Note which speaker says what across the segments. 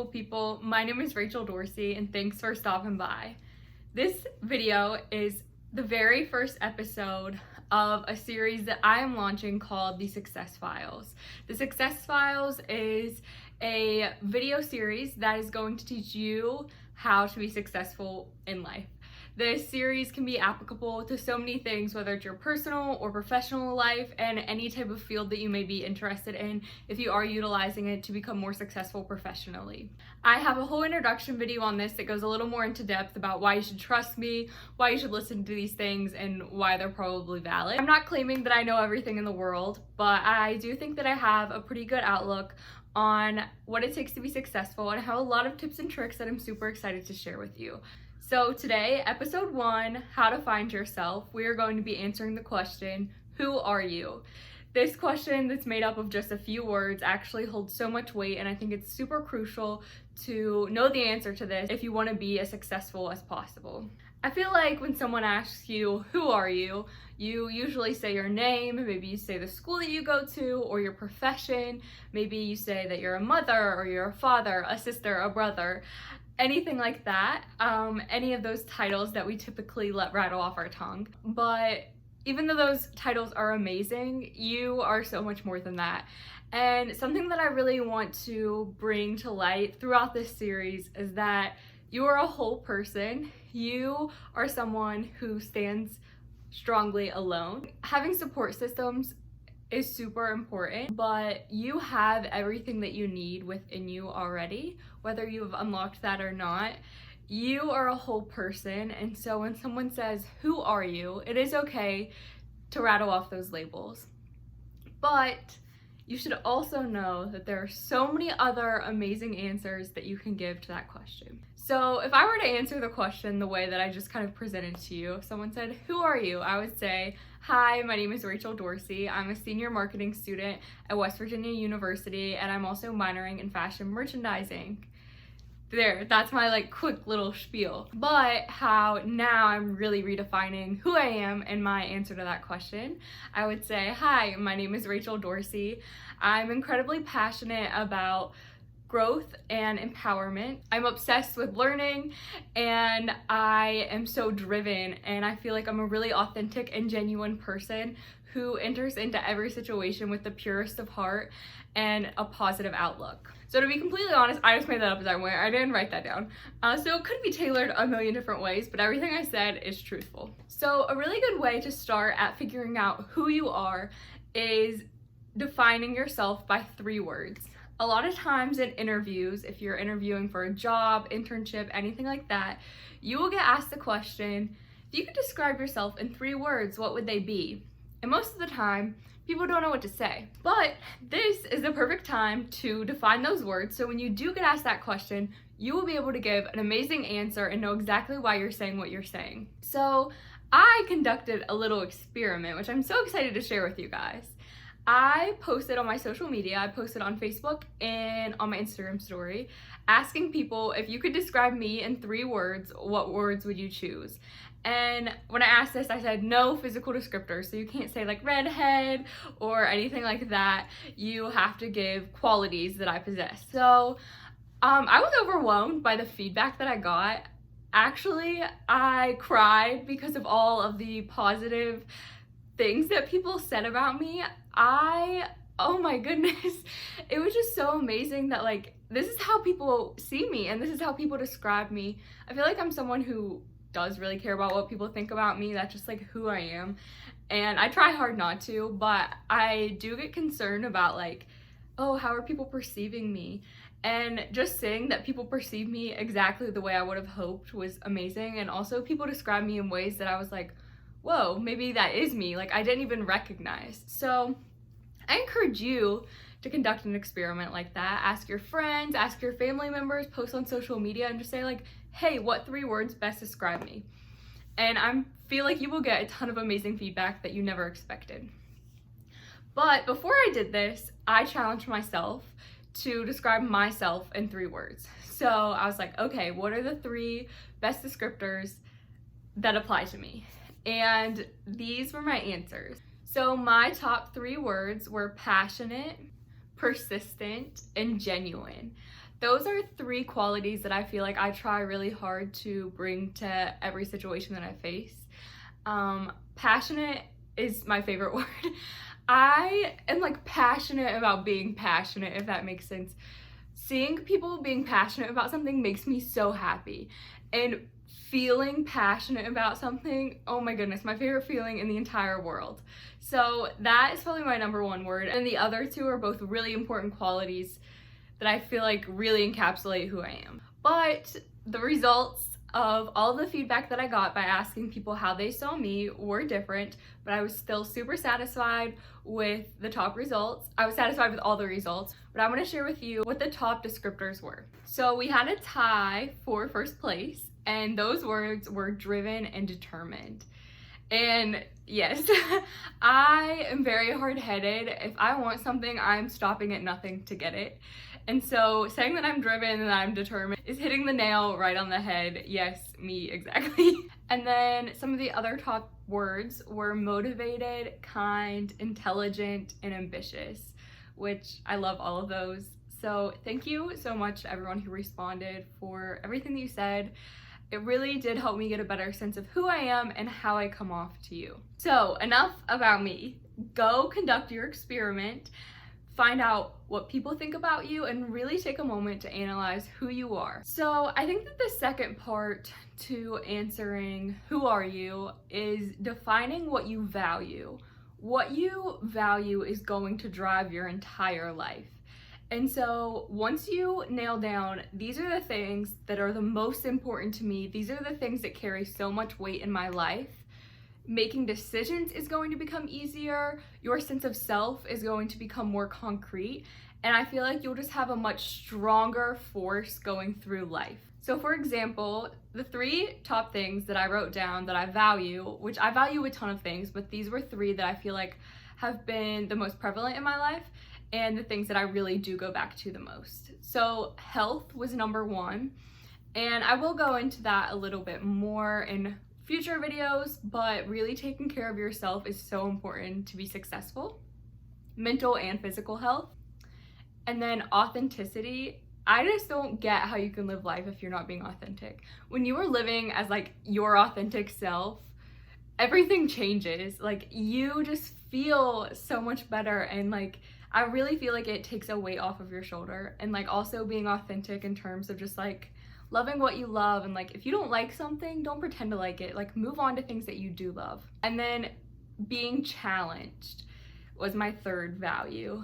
Speaker 1: beautiful people. My name is Rachel Dorsey, and thanks for stopping by. This video is the very first episode of a series that I am launching called The Success Files. The Success Files is a video series that is going to teach you how to be successful in life. This series can be applicable to so many things, whether it's your personal or professional life and any type of field that you may be interested in if you are utilizing it to become more successful professionally. I have a whole introduction video on this that goes a little more into depth about why you should trust me, why you should listen to these things, and why they're probably valid. I'm not claiming that I know everything in the world, but I do think that I have a pretty good outlook on what it takes to be successful, and I have a lot of tips and tricks that I'm super excited to share with you. So today, episode 1, how to find yourself, we are going to be answering the question, who are you? This question that's made up of just a few words actually holds so much weight, and I think it's super crucial to know the answer to this if you want to be as successful as possible. I feel like when someone asks you, who are you, you usually say your name, maybe you say the school that you go to or your profession, maybe you say that you're a mother or you're a father, a sister, a brother, anything like that, any of those titles that we typically let rattle off our tongue. But even though those titles are amazing, you are so much more than that. And something that I really want to bring to light throughout this series is that you are a whole person. You are someone who stands strongly alone. Having support systems is super important, but you have everything that you need within you already, whether you've unlocked that or not. You are a whole person, and so when someone says, who are you, it is okay to rattle off those labels. But you should also know that there are so many other amazing answers that you can give to that question. So if I were to answer the question the way that I just kind of presented to you, if someone said, who are you? I would say, hi, my name is Rachel Dorsey. I'm a senior marketing student at West Virginia University, and I'm also minoring in fashion merchandising. There, that's my quick little spiel. But how now I'm really redefining who I am and my answer to that question. I would say, hi, my name is Rachel Dorsey. I'm incredibly passionate about growth and empowerment. I'm obsessed with learning, and I am so driven, and I feel like I'm a really authentic and genuine person who enters into every situation with the purest of heart and a positive outlook. So to be completely honest, I just made that up as I went. I didn't write that down. So it could be tailored a million different ways, but everything I said is truthful. So a really good way to start at figuring out who you are is defining yourself by 3 words. A lot of times in interviews, if you're interviewing for a job, internship, anything like that, you will get asked the question, if you could describe yourself in 3 words, what would they be? And most of the time, people don't know what to say. But this is the perfect time to define those words, so when you do get asked that question, you will be able to give an amazing answer and know exactly why you're saying what you're saying. So I conducted a little experiment, which I'm so excited to share with you guys. I posted on my social media, I posted on Facebook and on my Instagram story, asking people if you could describe me in 3 words, what words would you choose? And when I asked this, I said no physical descriptors, so you can't say redhead or anything like that. You have to give qualities that I possess. So I was overwhelmed by the feedback that I got. Actually, I cried because of all of the positive things that people said about me. Oh my goodness, it was just so amazing that this is how people see me and this is how people describe me. I feel like I'm someone who does really care about what people think about me. That's just who I am, and I try hard not to, but I do get concerned about oh, how are people perceiving me? And just saying that people perceive me exactly the way I would have hoped was amazing. And also people describe me in ways that I was whoa, maybe that is me, I didn't even recognize. So I encourage you to conduct an experiment like that. Ask your friends, ask your family members, post on social media, and just say hey, what 3 words best describe me? And I feel like you will get a ton of amazing feedback that you never expected. But before I did this, I challenged myself to describe myself in 3 words. So I was okay, what are the 3 best descriptors that apply to me? And these were my answers. So my top 3 words were passionate, persistent, and genuine. those are 3 qualities that I feel like I try really hard to bring to every situation that I face. Passionate is my favorite word. I am like passionate about being passionate, if that makes sense. Seeing people being passionate about something makes me so happy. And feeling passionate about something, oh my goodness, my favorite feeling in the entire world. So that is probably my number 1 word. And the other 2 are both really important qualities that I feel like really encapsulate who I am. But the results of all the feedback that I got by asking people how they saw me were different, but I was still super satisfied with the top results. I was satisfied with all the results, but I want to share with you what the top descriptors were. So we had a tie for first place, and those words were driven and determined. And yes, I am very hard-headed. If I want something, I'm stopping at nothing to get it. And so saying that I'm driven and that I'm determined is hitting the nail right on the head. Yes, me, exactly. And then some of the other top words were motivated, kind, intelligent, and ambitious, which I love all of those. So thank you so much to everyone who responded for everything that you said. It really did help me get a better sense of who I am and how I come off to you. So enough about me. Go conduct your experiment. Find out what people think about you and really take a moment to analyze who you are. So I think that the second part to answering who are you is defining what you value. What you value is going to drive your entire life. And so once you nail down, these are the things that are the most important to me, these are the things that carry so much weight in my life, making decisions is going to become easier, your sense of self is going to become more concrete, and I feel like you'll just have a much stronger force going through life. So for example, the 3 top things that I wrote down that I value, which I value a ton of things, but these were 3 that I feel like have been the most prevalent in my life, and the things that I really do go back to the most. So health was number 1, and I will go into that a little bit more in future videos, but really taking care of yourself is so important to be successful. Mental and physical health. And then authenticity. I just don't get how you can live life if you're not being authentic. When you are living as like your authentic self, everything changes. Like you just feel so much better, and like I really feel like it takes a weight off of your shoulder. And like also being authentic in terms of just like loving what you love, and like if you don't like something, don't pretend to like it. Like move on to things that you do love. And then being challenged was my 3rd value.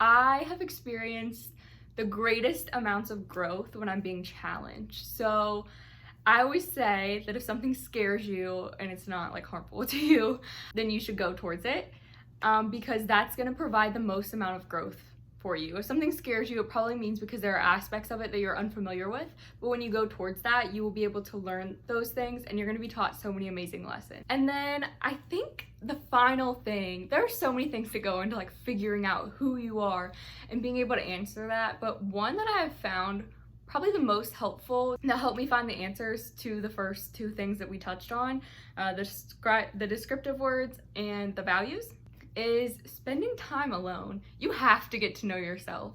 Speaker 1: I have experienced the greatest amounts of growth when I'm being challenged. So I always say that if something scares you and it's not like harmful to you, then you should go towards it, because that's going to provide the most amount of growth for you. If something scares you, it probably means because there are aspects of it that you're unfamiliar with, but when you go towards that, you will be able to learn those things, and you're going to be taught so many amazing lessons. And then I think the final thing, there are so many things to go into like figuring out who you are and being able to answer that, but one that I have found probably the most helpful that helped me find the answers to the first 2 things that we touched on, the descriptive words and the values, is spending time alone. You have to get to know yourself.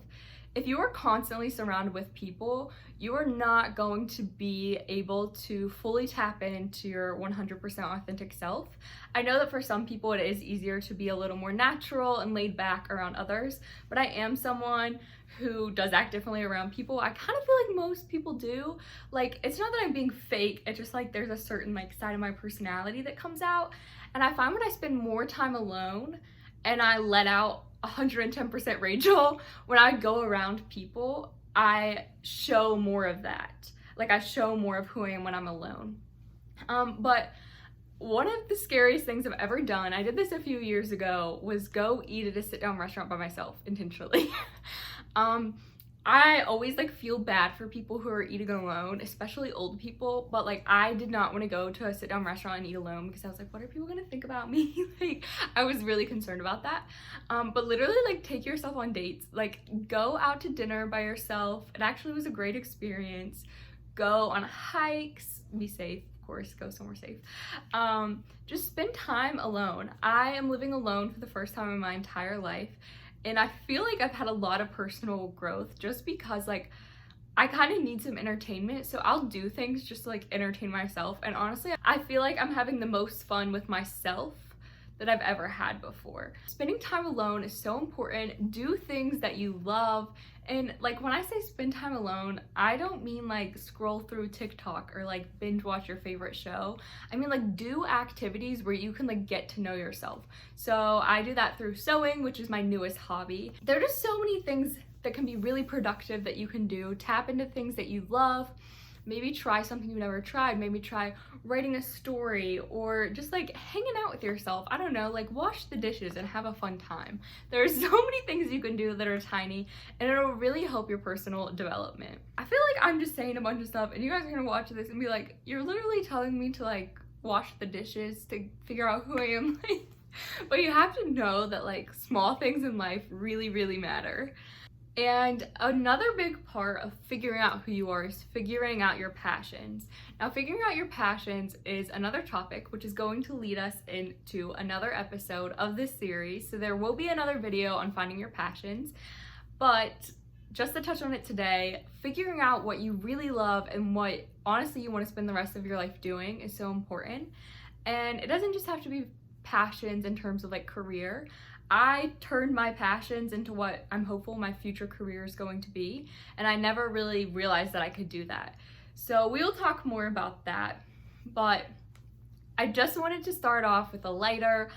Speaker 1: If you are constantly surrounded with people, you are not going to be able to fully tap into your 100% authentic self. I know that for some people it is easier to be a little more natural and laid back around others, but I am someone who does act differently around people. I kind of feel like most people do. Like, it's not that I'm being fake, it's just like there's a certain like side of my personality that comes out. And I find when I spend more time alone and I let out 110% Rachel, when I go around people, I show more of that. Like I show more of who I am when I'm alone. But one of the scariest things I've ever done, I did this a few years ago, was go eat at a sit-down restaurant by myself intentionally. I always like feel bad for people who are eating alone, especially old people, but like I did not want to go to a sit-down restaurant and eat alone because I was like, what are people gonna think about me? Like I was really concerned about that. But literally like take yourself on dates, like go out to dinner by yourself. It actually was a great experience. Go on hikes, be safe, of course, go somewhere safe. Just spend time alone. I am living alone for the first time in my entire life. And I feel like I've had a lot of personal growth just because like I kind of need some entertainment, so I'll do things just to like entertain myself. And honestly, I feel like I'm having the most fun with myself that I've ever had before. Spending time alone is so important. Do things that you love. And like when I say spend time alone, I don't mean like scroll through TikTok or like binge watch your favorite show. I mean like do activities where you can like get to know yourself. So I do that through sewing, which is my newest hobby. There are just so many things that can be really productive that you can do. Tap into things that you love. Maybe try something you've never tried. Maybe try writing a story or just like hanging out with yourself. I don't know, like wash the dishes and have a fun time. There are so many things you can do that are tiny and it'll really help your personal development. I feel like I'm just saying a bunch of stuff and you guys are gonna watch this and be like, you're literally telling me to like wash the dishes to figure out who I am. But you have to know that like small things in life really, really matter. And another big part of figuring out who you are is figuring out your passions. Now, figuring out your passions is another topic which is going to lead us into another episode of this series. So there will be another video on finding your passions, but just to touch on it today, figuring out what you really love and what honestly you want to spend the rest of your life doing is so important. And it doesn't just have to be passions in terms of like career. I turned my passions into what I'm hopeful my future career is going to be, and I never really realized that I could do that. So we'll talk more about that, but I just wanted to start off with a lighter,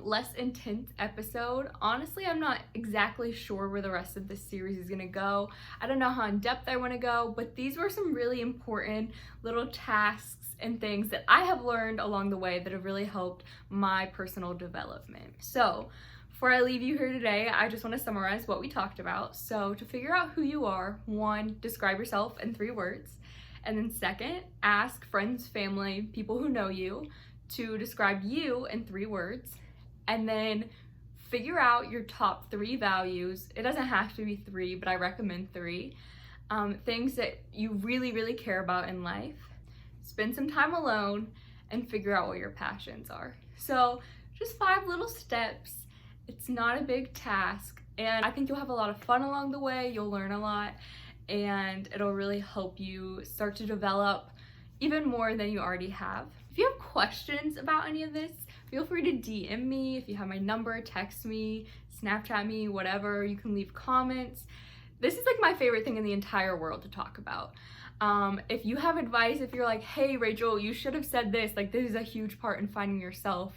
Speaker 1: less intense episode. Honestly, I'm not exactly sure where the rest of this series is gonna go. I don't know how in depth I wanna go, but these were some really important little tasks and things that I have learned along the way that have really helped my personal development. So before I leave you here today, I just want to summarize what we talked about. So to figure out who you are, 1, describe yourself in 3 words. And then 2nd, ask friends, family, people who know you to describe you in 3 words. And then figure out your top 3 values. It doesn't have to be 3, but I recommend 3. Things that you really, really care about in life. Spend some time alone and figure out what your passions are. So just 5 little steps. It's not a big task, and I think you'll have a lot of fun along the way. You'll learn a lot, and it'll really help you start to develop even more than you already have. If you have questions about any of this, feel free to DM me. If you have my number, text me, Snapchat me, whatever. You can leave comments. This is like my favorite thing in the entire world to talk about. If you have advice, if you're like, hey Rachel, you should have said this, like this is a huge part in finding yourself,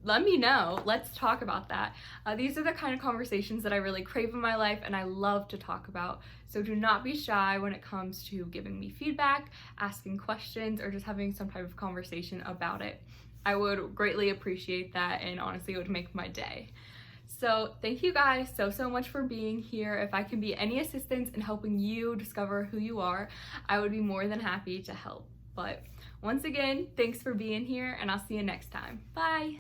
Speaker 1: let me know. Let's talk about that. These are the kind of conversations that I really crave in my life and I love to talk about. So do not be shy when it comes to giving me feedback, asking questions, or just having some type of conversation about it. I would greatly appreciate that, and honestly it would make my day. So thank you guys so much for being here. If I can be any assistance in helping you discover who you are, I would be more than happy to help. But once again, thanks for being here, and I'll see you next time. Bye.